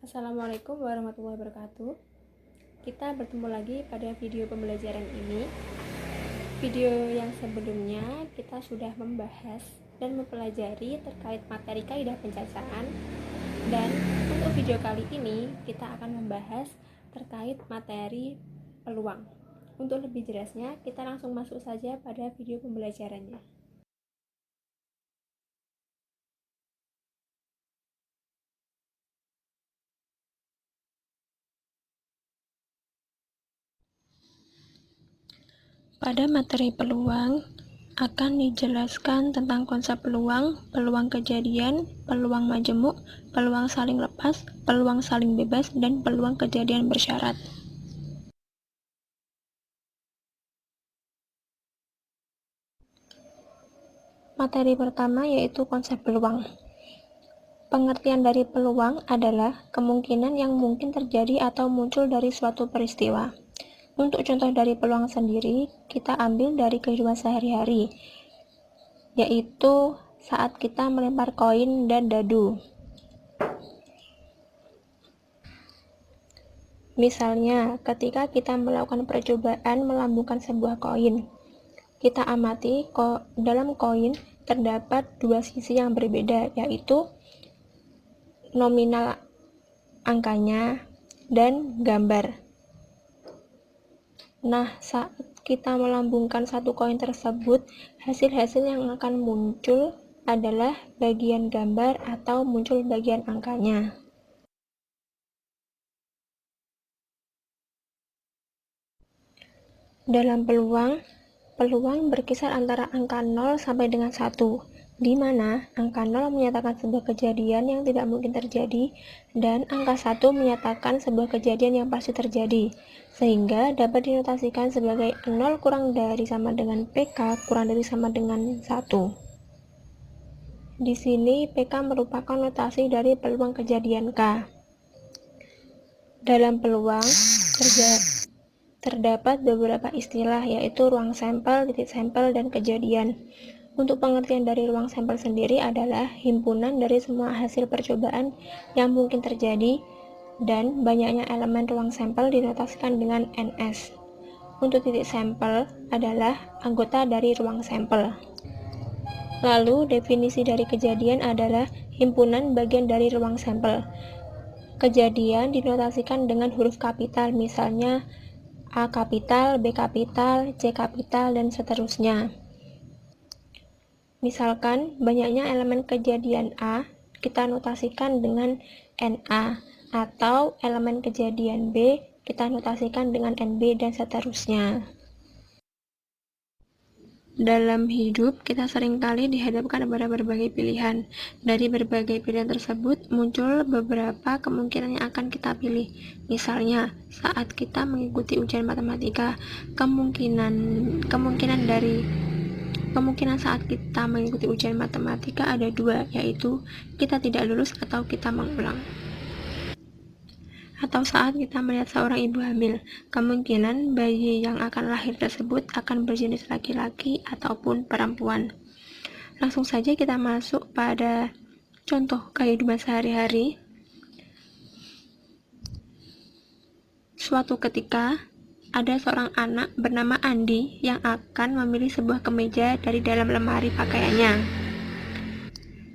Assalamualaikum warahmatullahi wabarakatuh. Kita bertemu lagi pada video pembelajaran ini. Video yang sebelumnya kita sudah membahas dan mempelajari terkait materi kaidah pencacaan, dan untuk video kali ini kita akan membahas terkait materi peluang. Untuk lebih jelasnya, kita langsung masuk saja pada video pembelajarannya. Pada materi peluang akan dijelaskan tentang konsep peluang, peluang kejadian, peluang majemuk, peluang saling lepas, peluang saling bebas, dan peluang kejadian bersyarat. Materi pertama yaitu konsep peluang. Pengertian dari peluang adalah kemungkinan yang mungkin terjadi atau muncul dari suatu peristiwa. Untuk contoh dari peluang sendiri, kita ambil dari kehidupan sehari-hari, yaitu saat kita melempar koin dan dadu. Misalnya, ketika kita melakukan percobaan melambungkan sebuah koin, kita amati dalam koin terdapat dua sisi yang berbeda, yaitu nominal angkanya dan gambar. Nah, saat kita melambungkan satu koin tersebut, hasil-hasil yang akan muncul adalah bagian gambar atau muncul bagian angkanya. Dalam peluang berkisar antara angka 0 sampai dengan 1, di mana angka 0 menyatakan sebuah kejadian yang tidak mungkin terjadi dan angka 1 menyatakan sebuah kejadian yang pasti terjadi, sehingga dapat dinotasikan sebagai 0 kurang dari sama dengan PK kurang dari sama dengan 1. Di sini PK merupakan notasi dari peluang kejadian K. Dalam peluang terdapat beberapa istilah, yaitu ruang sampel, titik sampel, dan kejadian. Untuk pengertian dari ruang sampel sendiri adalah himpunan dari semua hasil percobaan yang mungkin terjadi, dan banyaknya elemen ruang sampel dinotasikan dengan NS. Untuk titik sampel adalah anggota dari ruang sampel. Lalu definisi dari kejadian adalah himpunan bagian dari ruang sampel. Kejadian dinotasikan dengan huruf kapital, misalnya A kapital, B kapital, C kapital, dan seterusnya. Misalkan banyaknya elemen kejadian A, kita notasikan dengan NA, atau elemen kejadian B, kita notasikan dengan NB, dan seterusnya. Dalam hidup, kita seringkali dihadapkan pada berbagai pilihan. Dari berbagai pilihan tersebut, muncul beberapa kemungkinan yang akan kita pilih. Misalnya, saat kita mengikuti ujian matematika, kemungkinan saat kita mengikuti ujian matematika ada dua, yaitu kita tidak lulus atau kita mengulang. Atau saat kita melihat seorang ibu hamil, kemungkinan bayi yang akan lahir tersebut akan berjenis laki-laki ataupun perempuan. Langsung saja kita masuk pada contoh kehidupan sehari-hari. Suatu ketika, ada seorang anak bernama Andi yang akan memilih sebuah kemeja dari dalam lemari pakaiannya.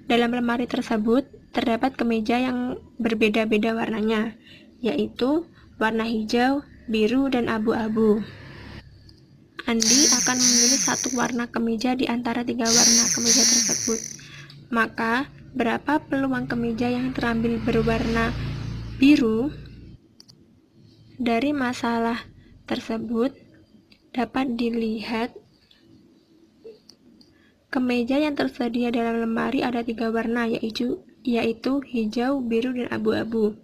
Dalam lemari tersebut terdapat kemeja yang berbeda-beda warnanya, yaitu warna hijau, biru, dan abu-abu. Andi akan memilih satu warna kemeja di antara tiga warna kemeja tersebut. Maka, berapa peluang kemeja yang terambil berwarna biru? Dari masalah tersebut dapat dilihat kemeja yang tersedia dalam lemari ada tiga warna, yaitu hijau, biru, dan abu-abu.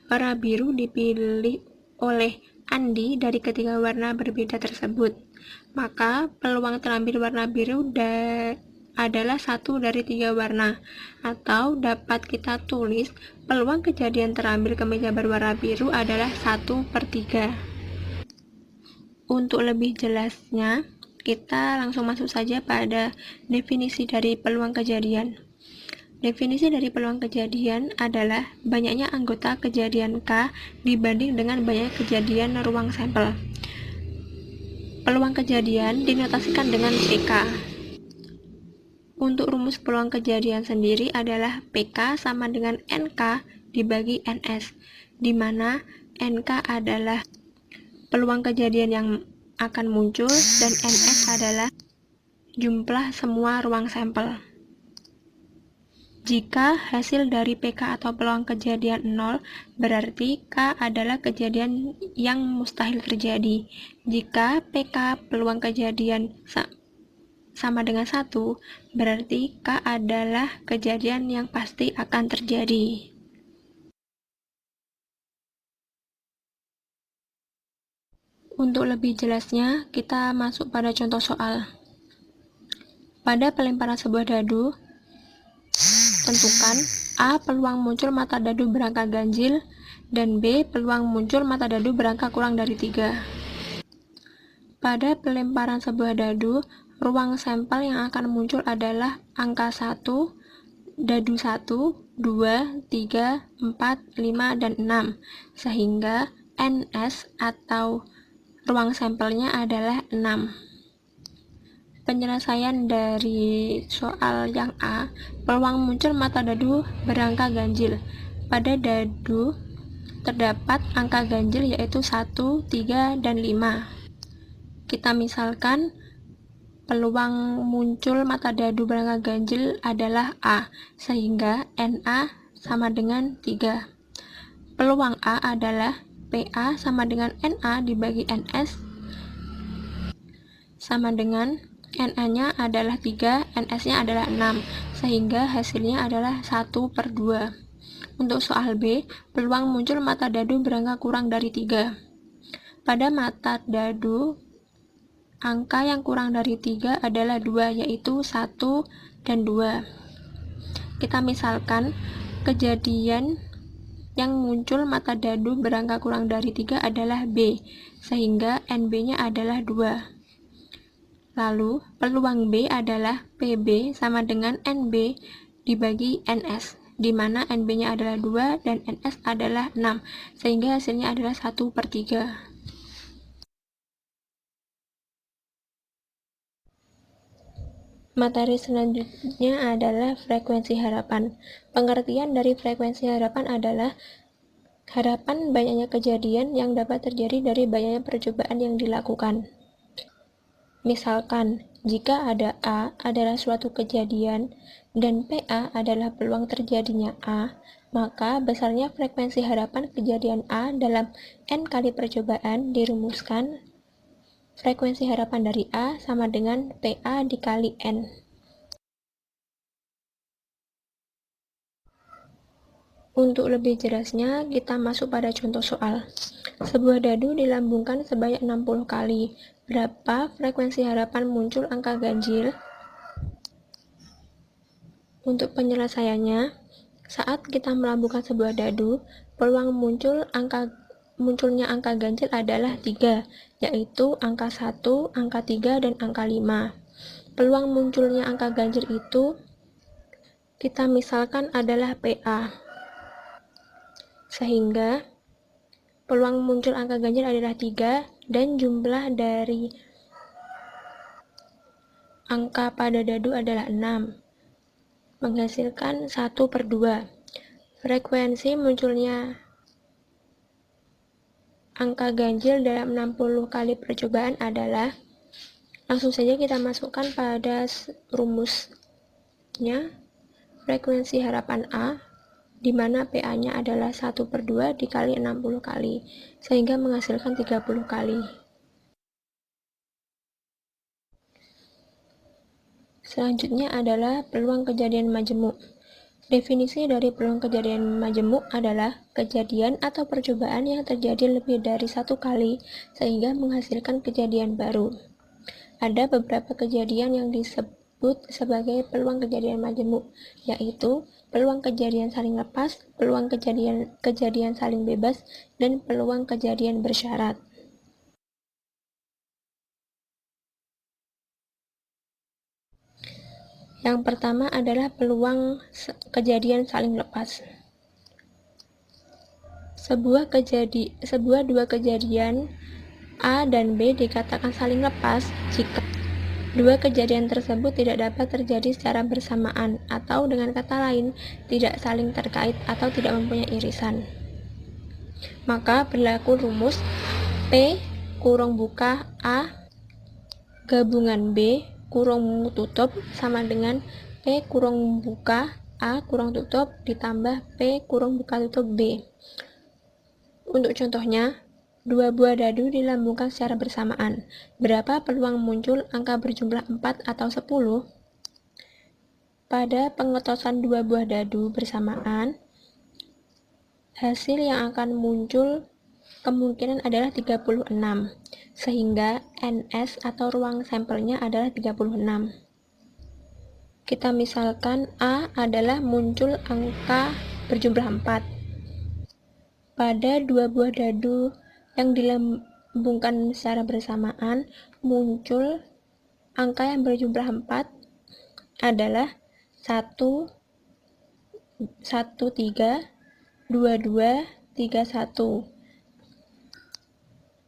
Warna biru dipilih oleh Andi dari ketiga warna berbeda tersebut. Maka peluang terambil warna biru adalah satu dari tiga warna, atau dapat kita tulis peluang kejadian terambil kemeja berwarna biru adalah 1/3. Untuk lebih jelasnya, kita langsung masuk saja pada definisi dari peluang kejadian. Definisi dari peluang kejadian adalah banyaknya anggota kejadian K dibanding dengan banyak kejadian ruang sampel. Peluang kejadian dinotasikan dengan PK. Untuk rumus peluang kejadian sendiri adalah PK sama dengan NK dibagi NS, di mana NK adalah peluang kejadian yang akan muncul dan NS adalah jumlah semua ruang sampel. Jika hasil dari PK atau peluang kejadian 0, berarti K adalah kejadian yang mustahil terjadi. Jika PK peluang kejadian sama dengan 1, berarti K adalah kejadian yang pasti akan terjadi. Untuk lebih jelasnya, kita masuk pada contoh soal. Pada pelemparan sebuah dadu, tentukan A. Peluang muncul mata dadu berangka ganjil, dan B. Peluang muncul mata dadu berangka kurang dari 3. Pada pelemparan sebuah dadu, ruang sampel yang akan muncul adalah angka 1, dadu 1, 2, 3, 4, 5, dan 6, sehingga NS atau ruang sampelnya adalah 6. Penyelesaian dari soal yang A, peluang muncul mata dadu berangka ganjil. Pada dadu terdapat angka ganjil yaitu 1, 3, dan 5. Kita misalkan peluang muncul mata dadu berangka ganjil adalah A, sehingga NA sama dengan 3. Peluang A adalah PA sama dengan NA dibagi NS sama dengan NA-nya adalah 3, NS-nya adalah 6, sehingga hasilnya adalah 1/2. Untuk soal B, peluang muncul mata dadu berangka kurang dari 3. Pada mata dadu, angka yang kurang dari 3 adalah 2, yaitu 1 dan 2. Kita misalkan kejadian yang muncul mata dadu berangka kurang dari 3 adalah B, sehingga NB-nya adalah 2. Lalu, peluang B adalah PB sama dengan NB dibagi NS, di mana NB-nya adalah 2 dan NS adalah 6, sehingga hasilnya adalah 1/3. Materi selanjutnya adalah frekuensi harapan. Pengertian dari frekuensi harapan adalah harapan banyaknya kejadian yang dapat terjadi dari banyaknya percobaan yang dilakukan. Misalkan, jika ada A adalah suatu kejadian dan PA adalah peluang terjadinya A, maka besarnya frekuensi harapan kejadian A dalam N kali percobaan dirumuskan frekuensi harapan dari A sama dengan PA dikali N. Untuk lebih jelasnya, kita masuk pada contoh soal. Sebuah dadu dilambungkan sebanyak 60 kali. Berapa frekuensi harapan muncul angka ganjil? Untuk penyelesaiannya, saat kita melambungkan sebuah dadu, peluang munculnya angka ganjil adalah 3, yaitu angka 1, angka 3, dan angka 5. Peluang munculnya angka ganjil itu kita misalkan adalah PA. Sehingga peluang muncul angka ganjil adalah 3 dan jumlah dari angka pada dadu adalah 6, menghasilkan 1/2. Frekuensi munculnya angka ganjil dalam 60 kali percobaan adalah, langsung saja kita masukkan pada rumusnya, frekuensi harapan A, di mana PA-nya adalah 1/2 dikali 60 kali, sehingga menghasilkan 30 kali. Selanjutnya adalah peluang kejadian majemuk. Definisi dari peluang kejadian majemuk adalah kejadian atau percobaan yang terjadi lebih dari 1 kali, sehingga menghasilkan kejadian baru. Ada beberapa kejadian yang disebut sebagai peluang kejadian majemuk, yaitu peluang kejadian saling lepas, peluang kejadian saling bebas, dan peluang kejadian bersyarat. Yang pertama adalah peluang kejadian saling lepas. Sebuah dua kejadian A dan B dikatakan saling lepas jika dua kejadian tersebut tidak dapat terjadi secara bersamaan, atau dengan kata lain, tidak saling terkait atau tidak mempunyai irisan. Maka berlaku rumus P kurung buka A gabungan B kurung tutup sama dengan P kurung buka A kurung tutup ditambah P kurung buka tutup B. Untuk contohnya, dua buah dadu dilambungkan secara bersamaan. Berapa peluang muncul angka berjumlah 4 atau 10? Pada pengetosan dua buah dadu bersamaan, hasil yang akan muncul kemungkinan adalah 36, sehingga NS atau ruang sampelnya adalah 36. Kita misalkan A adalah muncul angka berjumlah 4. Pada dua buah dadu yang dilambungkan secara bersamaan, muncul angka yang berjumlah 4 adalah 1, 1, 3, 2, 2, 3, 1.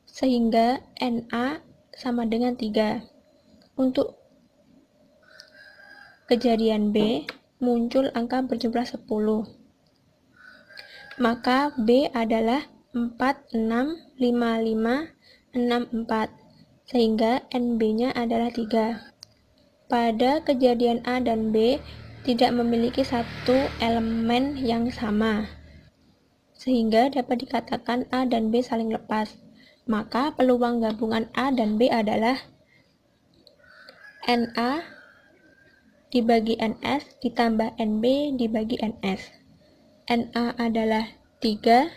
Sehingga NA sama dengan 3. Untuk kejadian B, muncul angka berjumlah 10. Maka B adalah 4, 6, 5, 5, 6, 4. Sehingga NB-nya adalah 3. Pada kejadian A dan B tidak memiliki satu elemen yang sama, sehingga dapat dikatakan A dan B saling lepas. Maka peluang gabungan A dan B adalah NA dibagi NS ditambah NB dibagi NS. NA adalah 3,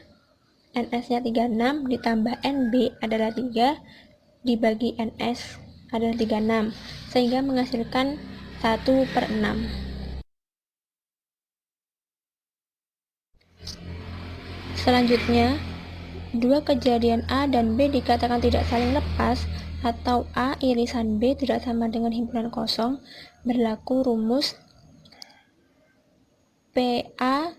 NS-nya 36 ditambah NB adalah 3 dibagi NS adalah 36, sehingga menghasilkan 1/6. Selanjutnya, dua kejadian A dan B dikatakan tidak saling lepas atau A irisan B tidak sama dengan himpunan kosong. Berlaku rumus PA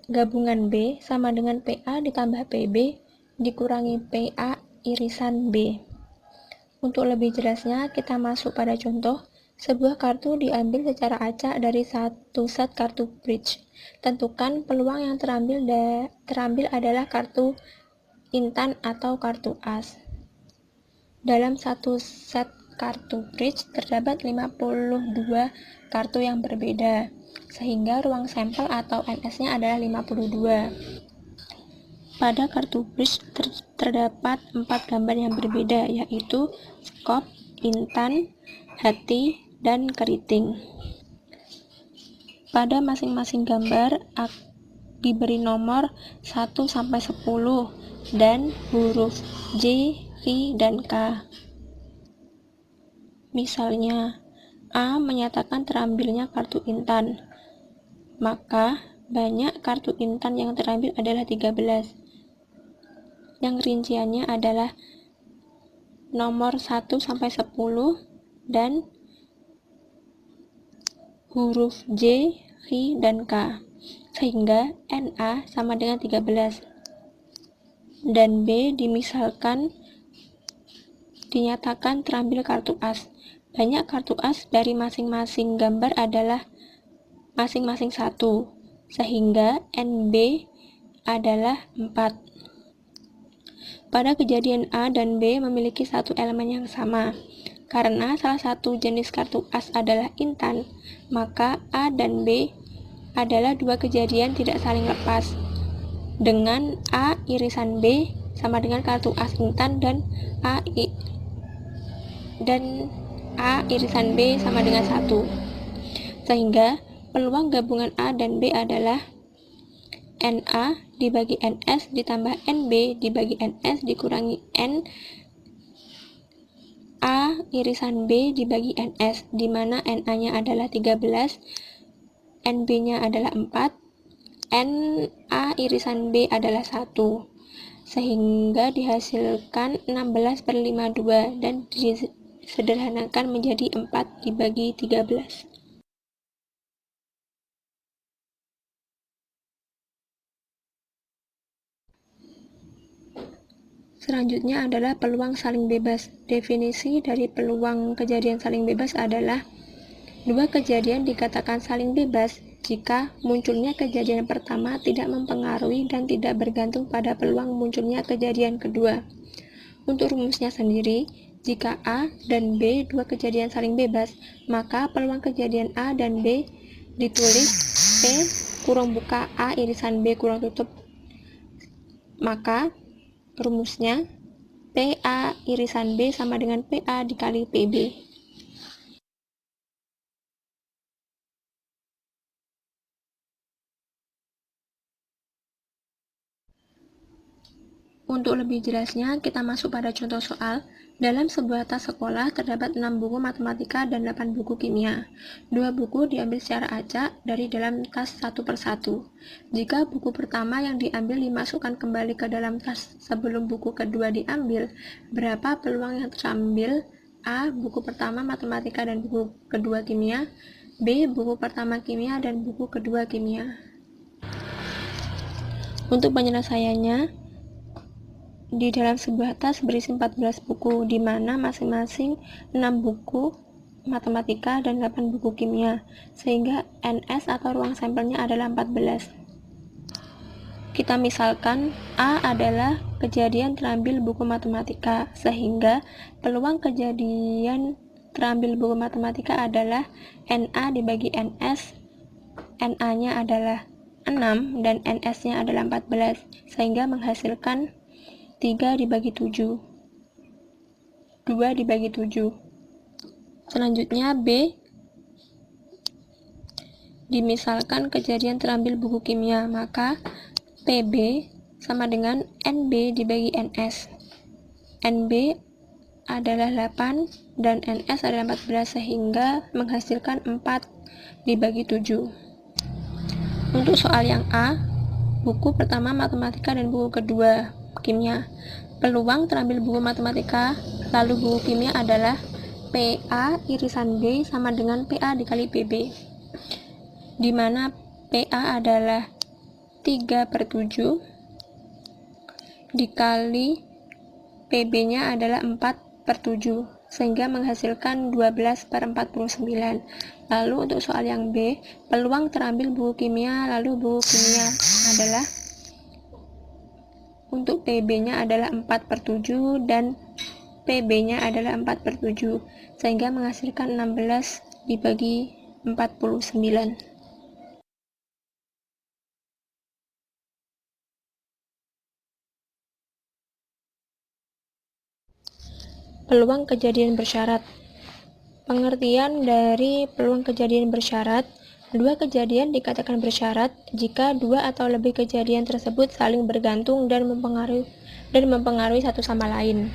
gabungan B sama dengan PA ditambah PB dikurangi PA irisan B. Untuk lebih jelasnya, kita masuk pada contoh. Sebuah kartu diambil secara acak dari satu set kartu bridge. Tentukan peluang yang terambil adalah kartu intan atau kartu as. Dalam satu set kartu bridge terdapat 52 kartu yang berbeda, sehingga ruang sampel atau NS-nya adalah 52. Pada kartu bridge terdapat 4 gambar yang berbeda, yaitu skop, intan, hati, dan keriting. Pada masing-masing gambar diberi nomor 1-10 dan huruf J, V, dan K. Misalnya, A menyatakan terambilnya kartu intan, maka banyak kartu intan yang terambil adalah 13. Yang rinciannya adalah nomor 1-10 dan huruf J, V, dan K, sehingga NA sama dengan 13. Dan B dinyatakan terambil kartu as. Banyak kartu as dari masing-masing gambar adalah masing-masing 1, sehingga NB adalah 4. Pada kejadian A dan B memiliki satu elemen yang sama. Karena salah satu jenis kartu as adalah intan, maka A dan B adalah dua kejadian tidak saling lepas. Dengan A irisan B sama dengan kartu as intan dan A irisan B sama dengan 1. Sehingga peluang gabungan A dan B adalah NA dibagi NS ditambah NB dibagi NS dikurangi N A irisan B dibagi NS, di mana NA-nya adalah 13, NB-nya adalah 4, NA irisan B adalah 1, sehingga dihasilkan 16/52 dan disederhanakan menjadi 4 dibagi 13. Selanjutnya adalah peluang saling bebas. Definisi dari peluang kejadian saling bebas adalah dua kejadian dikatakan saling bebas jika munculnya kejadian pertama tidak mempengaruhi dan tidak bergantung pada peluang munculnya kejadian kedua. Untuk rumusnya sendiri, jika A dan B dua kejadian saling bebas, maka peluang kejadian A dan B ditulis P kurung buka A irisan B kurung tutup. Maka rumusnya PA irisan B sama dengan PA dikali PB. Untuk lebih jelasnya, kita masuk pada contoh soal. Dalam sebuah tas sekolah terdapat 6 buku matematika dan 8 buku kimia. 2 buku diambil secara acak dari dalam tas satu persatu. Jika buku pertama yang diambil dimasukkan kembali ke dalam tas sebelum buku kedua diambil, berapa peluang yang terambil? A. Buku pertama matematika dan buku kedua kimia. B. Buku pertama kimia dan buku kedua kimia. Untuk penyelesaiannya, di dalam sebuah tas berisi 14 buku, di mana masing-masing 6 buku matematika dan 8 buku kimia, sehingga NS atau ruang sampelnya adalah 14. Kita misalkan A adalah kejadian terambil buku matematika, sehingga peluang kejadian terambil buku matematika adalah NA dibagi NS, NA-nya adalah 6 dan NS-nya adalah 14, sehingga menghasilkan 3 dibagi 7, 2 dibagi 7. Selanjutnya B, dimisalkan kejadian terambil buku kimia, maka PB sama dengan NB dibagi NS. NB adalah 8 dan NS adalah 14, sehingga menghasilkan 4 dibagi 7. Untuk soal yang A, buku pertama matematika dan buku kedua kimia. Peluang terambil buku matematika lalu buku kimia adalah PA irisan B sama dengan PA dikali PB, di mana PA adalah 3/7 dikali PB-nya adalah 4/7, sehingga menghasilkan 12/49. Lalu untuk soal yang B, peluang terambil buku kimia lalu buku kimia adalah untuk PB-nya adalah 4/7 dan PB-nya adalah 4/7, sehingga menghasilkan 16 dibagi 49. Peluang kejadian bersyarat. Pengertian dari peluang kejadian bersyarat: dua kejadian dikatakan bersyarat jika dua atau lebih kejadian tersebut saling bergantung dan mempengaruhi satu sama lain.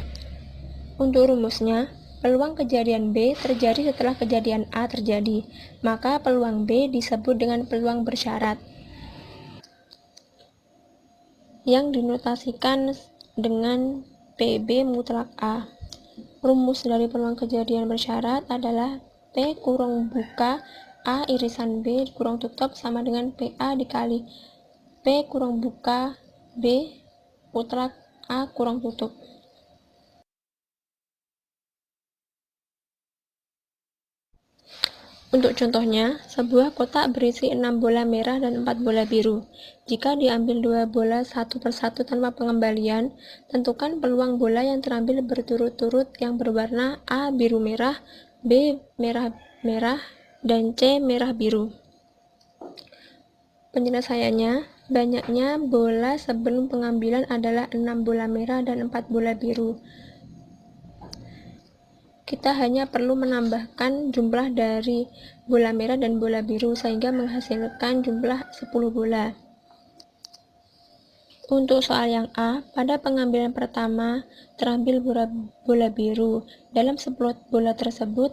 Untuk rumusnya, peluang kejadian B terjadi setelah kejadian A terjadi, maka peluang B disebut dengan peluang bersyarat, yang dinotasikan dengan PB mutlak A. Rumus dari peluang kejadian bersyarat adalah P kurung buka A irisan B kurung tutup sama dengan PA dikali P kurung buka B mutlak A kurung tutup. Untuk contohnya, sebuah kotak berisi 6 bola merah dan 4 bola biru. Jika diambil 2 bola satu persatu tanpa pengembalian, tentukan peluang bola yang terambil berturut-turut yang berwarna A biru merah, B merah merah, dan C merah biru. Penyelesaiannya, banyaknya bola sebelum pengambilan adalah 6 bola merah dan 4 bola biru. Kita hanya perlu menambahkan jumlah dari bola merah dan bola biru sehingga menghasilkan jumlah 10 bola. Untuk soal yang A, pada pengambilan pertama terambil bola biru. Dalam 10 bola tersebut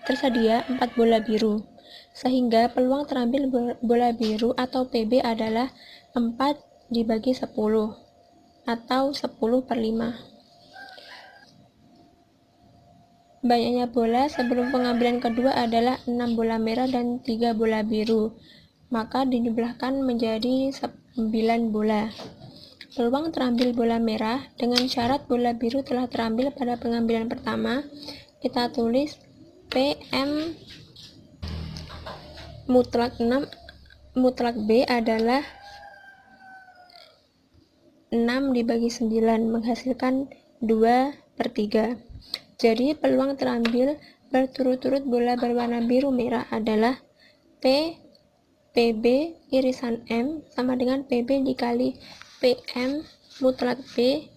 tersedia 4 bola biru, sehingga peluang terambil bola biru atau PB adalah 4 dibagi 10 atau 10/5. Banyaknya bola sebelum pengambilan kedua adalah 6 bola merah dan 3 bola biru, maka dijumlahkan menjadi 9 bola. peluang terambil bola merah dengan syarat bola biru telah terambil pada pengambilan pertama. Kita tulis PM mutlak 6 mutlak B adalah 6 dibagi 9 menghasilkan 2/3. Jadi peluang terambil berturut-turut bola berwarna biru merah adalah PB irisan M sama dengan PB dikali PM mutlak B,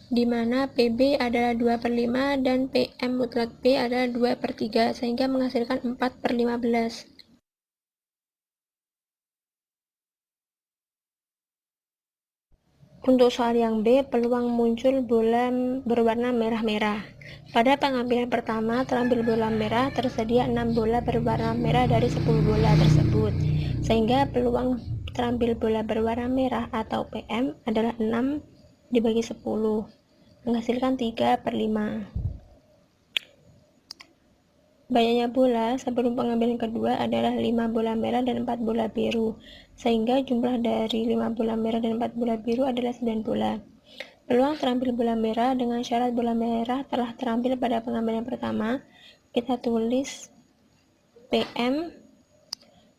di mana PB adalah 2/5 dan PM mutlak B adalah 2/3, sehingga menghasilkan 4/15. Untuk soal yang B, peluang muncul bola berwarna merah-merah. Pada pengambilan pertama, terambil bola merah, tersedia 6 bola berwarna merah dari 10 bola tersebut, sehingga peluang terambil bola berwarna merah atau PM adalah 6 dibagi 10, menghasilkan 3/5. Banyaknya bola sebelum pengambilan kedua adalah 5 bola merah dan 4 bola biru, sehingga jumlah dari 5 bola merah dan 4 bola biru adalah 9 bola. Peluang terambil bola merah dengan syarat bola merah telah terambil pada pengambilan pertama. Kita tulis PM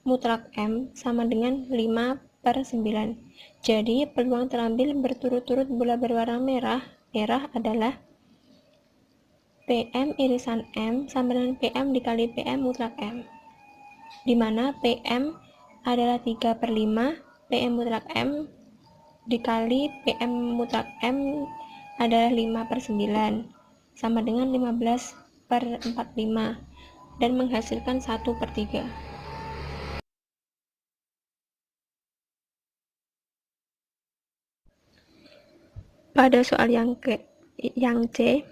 mutlak M sama dengan 5/9. Jadi peluang terambil berturut-turut bola berwarna merah adalah PM irisan M sama dengan PM dikali PM mutlak M, di mana PM adalah 3/5, PM mutlak M dikali PM mutlak M adalah 5/9, sama dengan 15/45, dan menghasilkan 1/3. Pada soal yang C,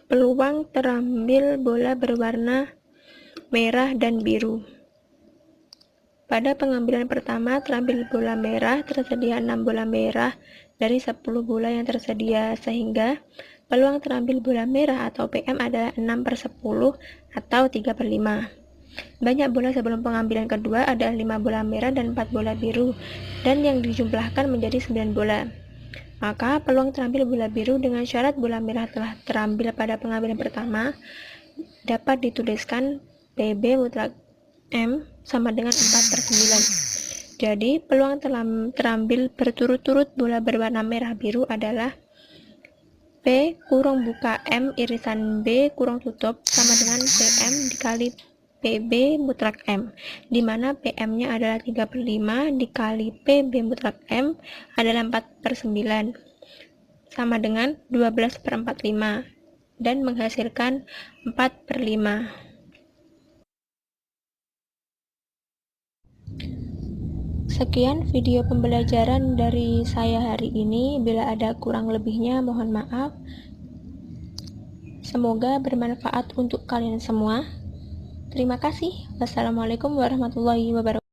peluang terambil bola berwarna merah dan biru. Pada pengambilan pertama, terambil bola merah, tersedia 6 bola merah dari 10 bola yang tersedia, sehingga peluang terambil bola merah atau PM adalah 6/10 atau 3/5. Banyak bola sebelum pengambilan kedua adalah 5 bola merah dan 4 bola biru, dan yang dijumlahkan menjadi 9 bola. Maka peluang terambil bola biru dengan syarat bola merah telah terambil pada pengambilan pertama dapat dituliskan PB mutlak M sama dengan 4/9. Jadi peluang terambil berturut-turut bola berwarna merah biru adalah P kurung buka M irisan B kurung tutup sama dengan PM dikali PB mutlak M, di mana PM-nya adalah 3/5 dikali PB mutlak M adalah 4/9, sama dengan 12/45, dan menghasilkan 4/5. Sekian video pembelajaran dari saya hari ini. Bila ada kurang lebihnya, mohon maaf. Semoga bermanfaat untuk kalian semua. Terima kasih. Wassalamualaikum warahmatullahi wabarakatuh.